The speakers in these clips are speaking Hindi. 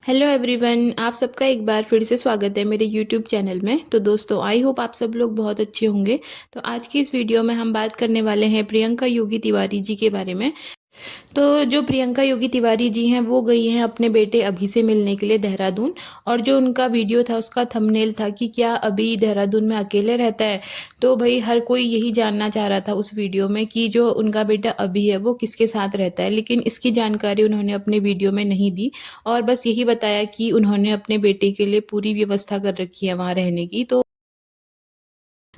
हेलो एवरीवन, आप सबका एक बार फिर से स्वागत है मेरे यूट्यूब चैनल में। तो दोस्तों, आई होप आप सब लोग बहुत अच्छे होंगे। तो आज की इस वीडियो में हम बात करने वाले हैं प्रियंका योगी तिवारी जी के बारे में। तो जो प्रियंका योगी तिवारी जी हैं वो गई हैं अपने बेटे अभी से मिलने के लिए देहरादून। और जो उनका वीडियो था उसका थंबनेल था कि क्या अभी देहरादून में अकेले रहता है। तो भाई हर कोई यही जानना चाह रहा था उस वीडियो में कि जो उनका बेटा अभी है वो किसके साथ रहता है, लेकिन इसकी जानकारी उन्होंने अपने वीडियो में नहीं दी और बस यही बताया कि उन्होंने अपने बेटे के लिए पूरी व्यवस्था कर रखी है वहाँ रहने की।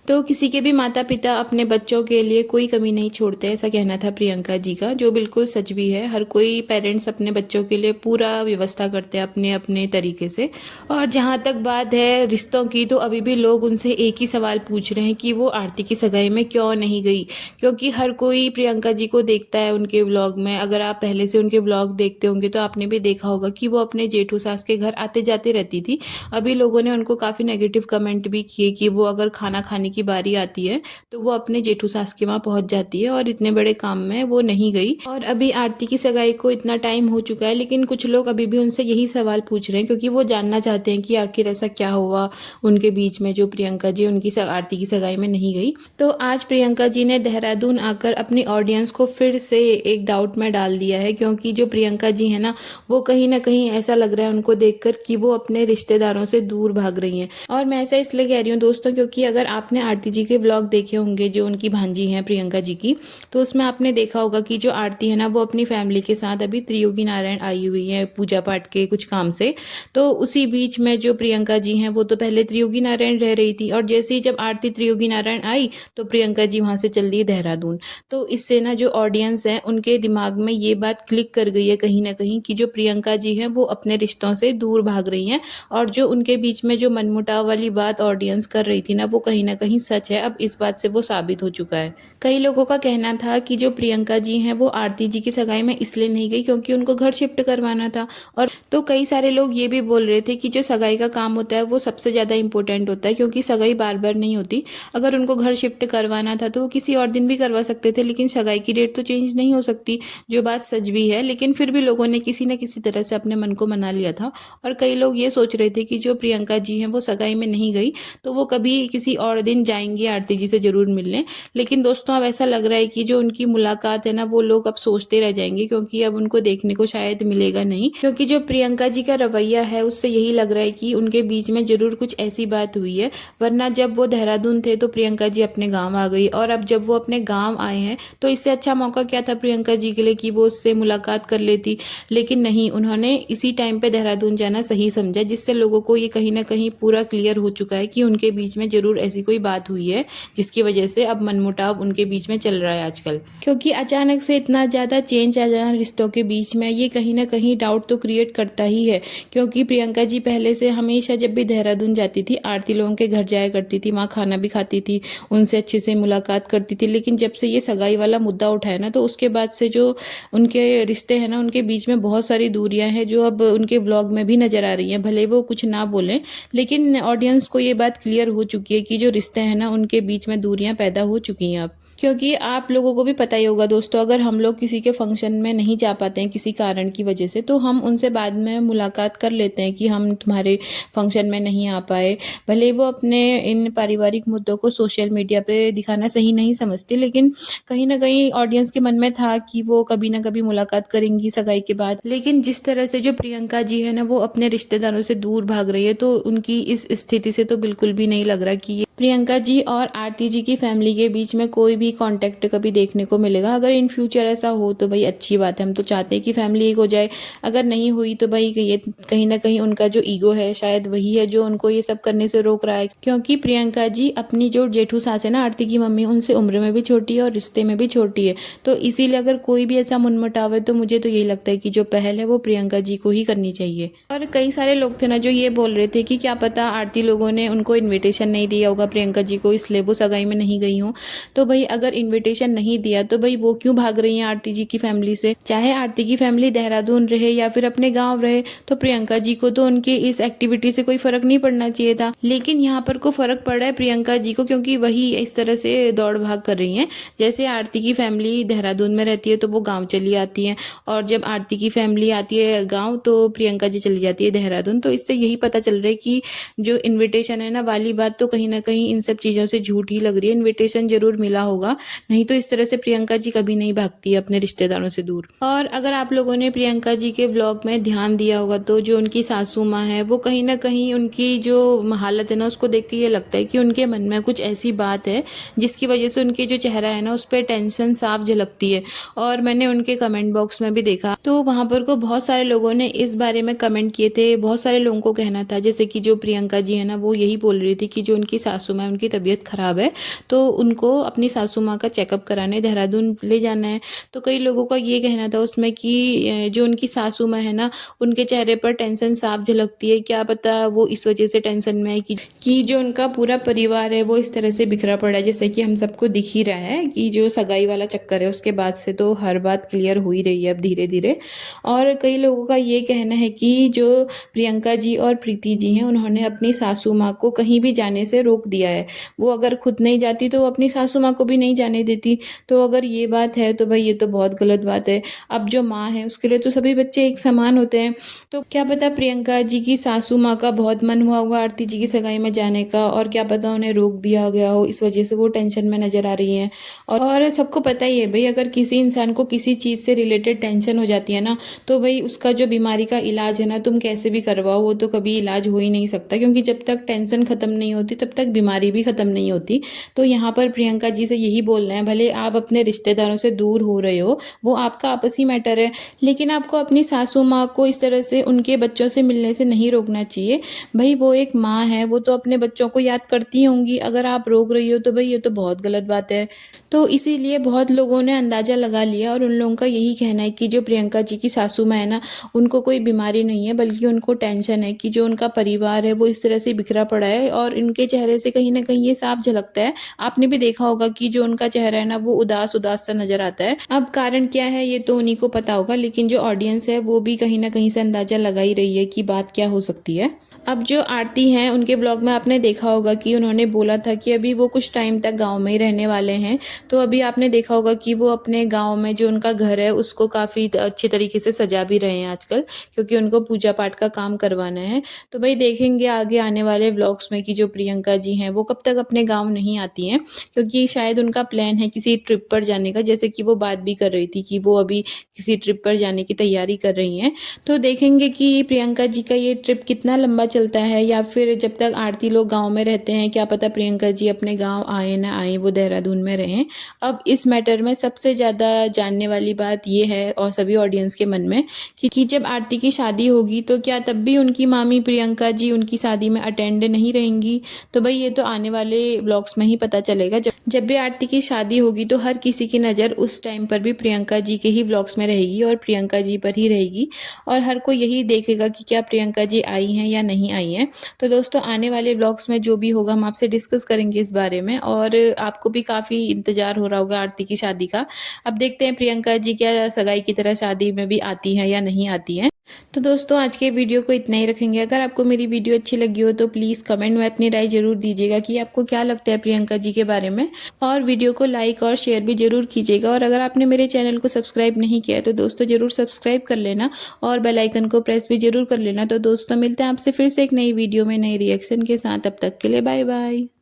तो किसी के भी माता पिता अपने बच्चों के लिए कोई कमी नहीं छोड़ते, ऐसा कहना था प्रियंका जी का, जो बिल्कुल सच भी है। हर कोई पेरेंट्स अपने बच्चों के लिए पूरा व्यवस्था करते हैं अपने अपने तरीके से। और जहाँ तक बात है रिश्तों की, तो अभी भी लोग उनसे एक ही सवाल पूछ रहे हैं कि वो आरती की सगाई में क्यों नहीं गई। क्योंकि हर कोई प्रियंका जी को देखता है उनके व्लॉग में। अगर आप पहले से उनके व्लॉग देखते होंगे तो आपने भी देखा होगा कि वो अपने जेठू सास के घर आते जाते रहती थी। अभी लोगों ने उनको काफ़ी नेगेटिव कमेंट भी किए कि वो अगर खाना खाने की बारी आती है तो वो अपने जेठू सास के वहाँ पहुंच जाती है और इतने बड़े काम में वो नहीं गई। और अभी आरती की सगाई को इतना टाइम हो चुका है, लेकिन कुछ लोग अभी भी उनसे यही सवाल पूछ रहे हैं क्योंकि वो जानना चाहते हैं कि आखिर ऐसा क्या हुआ उनके बीच में जो प्रियंका जी उनकी आरती की सगाई में नहीं गई। तो आज प्रियंका जी ने देहरादून आकर अपनी ऑडियंस को फिर से एक डाउट में डाल दिया है, क्योंकि जो प्रियंका जी है ना वो कहीं ना कहीं ऐसा लग रहा है उनको देखकर कि वो अपने रिश्तेदारों से दूर भाग रही हैं। और मैं ऐसा इसलिए कह रही हूँ दोस्तों क्योंकि अगर आपने आरती जी के ब्लॉग देखे होंगे जो उनकी भांजी हैं प्रियंका जी की, तो उसमें आपने देखा होगा कि जो आरती है ना वो अपनी फैमिली के साथ अभी त्रियोगी नारायण आई हुई है पूजा पाठ के कुछ काम से। तो उसी बीच में जो प्रियंका जी हैं वो तो पहले त्रियोगी नारायण रह रही थी और जैसे ही जब आरती त्रियोगी नारायण आई तो प्रियंका जी वहां से चल दी देहरादून। तो इससे ना जो ऑडियंस है उनके दिमाग में ये बात क्लिक कर गई है कहीं ना कहीं कि जो प्रियंका जी हैं वो अपने रिश्तों से दूर भाग रही हैं। और जो उनके बीच में जो मनमुटाव वाली बात ऑडियंस कर रही थी ना वो कहीं ना कहीं सच है। अब इस बात से वो साबित हो चुका है। कई लोगों का कहना था कि जो प्रियंका जी हैं वो आरती जी की सगाई में इसलिए नहीं गई क्योंकि उनको घर शिफ्ट करवाना था। और तो कई सारे लोग ये भी बोल रहे थे कि जो सगाई का काम होता है वो सबसे ज़्यादा इंपॉर्टेंट होता है, क्योंकि सगाई बार बार नहीं होती। अगर उनको घर शिफ्ट करवाना था तो वो किसी और दिन भी करवा सकते थे, लेकिन सगाई की डेट तो चेंज नहीं हो सकती, जो बात सच भी है। लेकिन फिर भी लोगों ने किसी न किसी तरह से अपने मन को मना लिया था। और कई लोग ये सोच रहे थे कि जो प्रियंका जी हैं वो सगाई में नहीं गई तो वो कभी किसी और दिन जाएंगी आरती जी से जरूर मिलने। लेकिन दोस्तों अब ऐसा लग रहा है कि जो उनकी मुलाकात है ना वो लोग अब सोचते रह जाएंगे, क्योंकि अब उनको देखने को शायद मिलेगा नहीं। क्योंकि जो प्रियंका जी का रवैया है उससे यही लग रहा है कि उनके बीच में जरूर कुछ ऐसी बात हुई है। वरना जब वो देहरादून थे तो प्रियंका जी अपने गाँव आ गई, और अब जब वो अपने गाँव आए हैं तो इससे अच्छा मौका क्या था प्रियंका जी के लिए कि वो उससे मुलाकात कर लेती। लेकिन नहीं, उन्होंने इसी टाइम पे देहरादून जाना सही समझा, जिससे लोगों को ये कहीं ना कहीं पूरा क्लियर हो चुका है कि उनके बीच में जरूर ऐसी कोई बात हुई है जिसकी वजह से अब मनमुटाव उनके बीच में चल रहा है आजकल। क्योंकि अचानक से इतना ज़्यादा चेंज आ जाना रिश्तों के बीच में ये कहीं ना कहीं डाउट तो क्रिएट करता ही है। क्योंकि प्रियंका जी पहले से हमेशा जब भी देहरादून जाती थी आरती लोगों के घर जाया करती थी, वहाँ खाना भी खाती थी, उनसे अच्छे से मुलाकात करती थी। लेकिन जब से ये सगाई वाला मुद्दा उठाया ना तो उसके बाद से जो उनके रिश्ते हैं ना उनके बीच में बहुत सारी दूरियां हैं जो अब उनके व्लॉग में भी नजर आ रही हैं। भले वो कुछ ना बोलें, लेकिन ऑडियंस को ये बात क्लियर हो चुकी है कि जो रिश्ते हैं ना उनके बीच में दूरियां पैदा हो चुकी हैं अब। क्योंकि आप लोगों को भी पता ही होगा दोस्तों, अगर हम लोग किसी के फंक्शन में नहीं जा पाते हैं किसी कारण की वजह से तो हम उनसे बाद में मुलाकात कर लेते हैं कि हम तुम्हारे फंक्शन में नहीं आ पाए। भले वो अपने इन पारिवारिक मुद्दों को सोशल मीडिया पे दिखाना सही नहीं समझती, लेकिन कहीं ना कहीं ऑडियंस के मन में था कि वो कभी ना कभी मुलाकात करेंगी सगाई के बाद। लेकिन जिस तरह से जो प्रियंका जी है ना वो अपने रिश्तेदारों से दूर भाग रही है, तो उनकी इस स्थिति से तो बिल्कुल भी नहीं लग रहा कि ये प्रियंका जी और आरती जी की फैमिली के बीच में कोई भी कांटेक्ट कभी देखने को मिलेगा। अगर इन फ्यूचर ऐसा हो तो भाई अच्छी बात है, हम तो चाहते हैं कि फैमिली एक हो जाए। अगर नहीं हुई तो भाई ये कहीं ना कहीं उनका जो ईगो है शायद वही है जो उनको ये सब करने से रोक रहा है। क्योंकि प्रियंका जी अपनी जो जेठू सास है ना आरती की मम्मी, उनसे उम्र में भी छोटी है और रिश्ते में भी छोटी है। तो इसीलिए अगर कोई भी ऐसा मनमुटाव है तो मुझे तो यही लगता है कि जो पहल है वो प्रियंका जी को ही करनी चाहिए। और कई सारे लोग थे ना जो ये बोल रहे थे कि क्या पता आरती लोगों ने उनको इन्विटेशन नहीं दिया होगा प्रियंका जी को, इसलिए वो सगाई में नहीं गई हूँ। तो भाई अगर इन्विटेशन नहीं दिया तो भाई वो क्यों भाग रही हैं आरती जी की फैमिली से। चाहे आरती की फैमिली देहरादून रहे या फिर अपने गाँव रहे, तो प्रियंका जी को तो उनके इस एक्टिविटी से कोई फर्क नहीं पड़ना चाहिए था। लेकिन यहाँ पर को फर्क पड़ रहा है प्रियंका जी को, क्योंकि वही इस तरह से दौड़ भाग कर रही हैं। जैसे आरती की फैमिली देहरादून में रहती है तो वो गांव चली आती है, और जब आरती की फैमिली आती है गांव तो प्रियंका जी चली जाती है देहरादून। तो इससे यही पता चल रहा है कि जो इन्विटेशन है ना वाली बात तो कहीं ना कहीं इन सब चीज़ों से झूठ ही लग रही है। इन्विटेशन जरूर मिला होगा, नहीं तो इस तरह से प्रियंका जी कभी नहीं भागती है अपने रिश्तेदारों से दूर। और अगर आप लोगों ने प्रियंका जी के व्लॉग में ध्यान दिया होगा तो जो उनकी सासू माँ है वो कहीं ना कहीं उनकी जो हालत है ना उसको देख के ये लगता है कि उनके मन में कुछ ऐसी बात है जिसकी वजह से उनके जो चेहरा है ना उस पर टेंशन साफ झलकती है। और मैंने उनके कमेंट बॉक्स में भी देखा तो वहां पर को बहुत सारे लोगों ने इस बारे में कमेंट किए थे। बहुत सारे लोगों को कहना था, जैसे कि जो प्रियंका जी है ना वो यही बोल रही थी कि जो उनकी सासू माँ उनकी तबीयत खराब है तो उनको अपनी सासू माँ का चेकअप कराने देहरादून ले जाना है। तो कई लोगों का ये कहना था उसमें कि जो उनकी सासू माँ है ना उनके चेहरे पर टेंशन साफ झलकती है, क्या पता वो इस वजह से टेंशन में है कि जो उनका पूरा परिवार है वो इस तरह से बिखरा पड़ा है। जैसे कि हम सबको दिख ही रहा है कि जो सगाई वाला चक्कर है उसके बाद से तो हर बात क्लियर हो ही रही है अब धीरे धीरे। और कई लोगों का ये कहना है कि जो प्रियंका जी और प्रीति जी हैं उन्होंने अपनी सासू माँ को कहीं भी जाने से रोक दिया है। वो अगर खुद नहीं जाती तो वो अपनी सासू माँ को भी नहीं जाने देती। तो अगर ये बात है तो भाई ये तो बहुत गलत बात है। अब जो माँ है उसके लिए तो सभी बच्चे एक समान होते हैं। तो क्या पता प्रियंका जी की सासू माँ का बहुत मन हुआ होगा आरती जी की सगाई में जाने का, और क्या पता उन्हें रोक दिया गया हो, इस वजह से वो टेंशन में नजर आ रही हैं। और सबको पता ही है भाई अगर किसी इंसान को किसी चीज़ से रिलेटेड टेंशन हो जाती है ना तो भाई उसका जो बीमारी का इलाज है ना तुम कैसे भी करवाओ वो तो कभी इलाज हो ही नहीं सकता, क्योंकि जब तक टेंशन खत्म नहीं होती तब तक बीमारी भी खत्म नहीं होती। तो यहाँ पर प्रियंका जी से यही बोलना है, भले आप अपने रिश्तेदारों से दूर हो रहे हो वो आपका आपसी मैटर है, लेकिन आपको अपनी सासू माँ को इस तरह से उनके बच्चों से मिलने से नहीं रोकना चाहिए। भाई वो एक माँ है, वो तो अपने बच्चों को याद करती होंगी, अगर आप रोक रही हो तो भाई ये तो बहुत गलत बात है। तो इसीलिए बहुत लोगों ने अंदाज़ा लगा लिया और उन लोगों का यही कहना है कि जो प्रियंका जी की सासू माँ है ना उनको कोई बीमारी नहीं है, बल्कि उनको टेंशन है कि जो उनका परिवार है वो इस तरह से बिखरा पड़ा है, और इनके चेहरे से कहीं ना कहीं ये साफ झलकता है। आपने भी देखा होगा कि जो उनका चेहरा है ना वो उदास उदास सा नजर आता है। अब कारण क्या है ये तो उन्हीं को पता होगा, लेकिन जो ऑडियंस है वो भी कहीं ना कहीं से अंदाजा लगा ही रही है कि बात क्या हो सकती है। अब जो आरती हैं उनके ब्लॉग में आपने देखा होगा कि उन्होंने बोला था कि अभी वो कुछ टाइम तक गांव में ही रहने वाले हैं। तो अभी आपने देखा होगा कि वो अपने गांव में जो उनका घर है उसको काफ़ी अच्छे तरीके से सजा भी रहे हैं आजकल, क्योंकि उनको पूजा पाठ का काम करवाना है। तो भाई देखेंगे आगे आने वाले ब्लॉग्स में कि जो प्रियंका जी हैं वो कब तक अपने गाँव नहीं आती हैं, क्योंकि शायद उनका प्लान है किसी ट्रिप पर जाने का, जैसे कि वो बात भी कर रही थी कि वो अभी किसी ट्रिप पर जाने की तैयारी कर रही हैं। तो देखेंगे कि प्रियंका जी का ये ट्रिप कितना लंबा चलता है, या फिर जब तक आरती लोग गांव में रहते हैं क्या पता प्रियंका जी अपने गांव आए ना आए, वो देहरादून में रहें। अब इस मैटर में सबसे ज़्यादा जानने वाली बात ये है और सभी ऑडियंस के मन में कि जब आरती की शादी होगी तो क्या तब भी उनकी मामी प्रियंका जी उनकी शादी में अटेंड नहीं रहेंगी। तो भाई ये तो आने वाले ब्लॉग्स में ही पता चलेगा। जब भी आरती की शादी होगी तो हर किसी की नज़र उस टाइम पर भी प्रियंका जी के ही ब्लॉग्स में रहेगी और प्रियंका जी पर ही रहेगी, और हर कोई यही देखेगा कि क्या प्रियंका जी आई हैं या नहीं आई हैं। तो दोस्तों आने वाले ब्लॉग्स में जो भी होगा हम आपसे डिस्कस करेंगे इस बारे में, और आपको भी काफ़ी इंतजार हो रहा होगा आरती की शादी का। अब देखते हैं प्रियंका जी क्या सगाई की तरह शादी में भी आती हैं या नहीं आती हैं। तो दोस्तों आज के वीडियो को इतना ही रखेंगे। अगर आपको मेरी वीडियो अच्छी लगी हो तो प्लीज़ कमेंट में अपनी राय जरूर दीजिएगा कि आपको क्या लगता है प्रियंका जी के बारे में, और वीडियो को लाइक और शेयर भी जरूर कीजिएगा। और अगर आपने मेरे चैनल को सब्सक्राइब नहीं किया है तो दोस्तों जरूर सब्सक्राइब कर लेना और बेल आइकन को प्रेस भी जरूर कर लेना। तो दोस्तों मिलते हैं आपसे फिर से एक नई वीडियो में नई रिएक्शन के साथ, तब तक के लिए बाय बाय।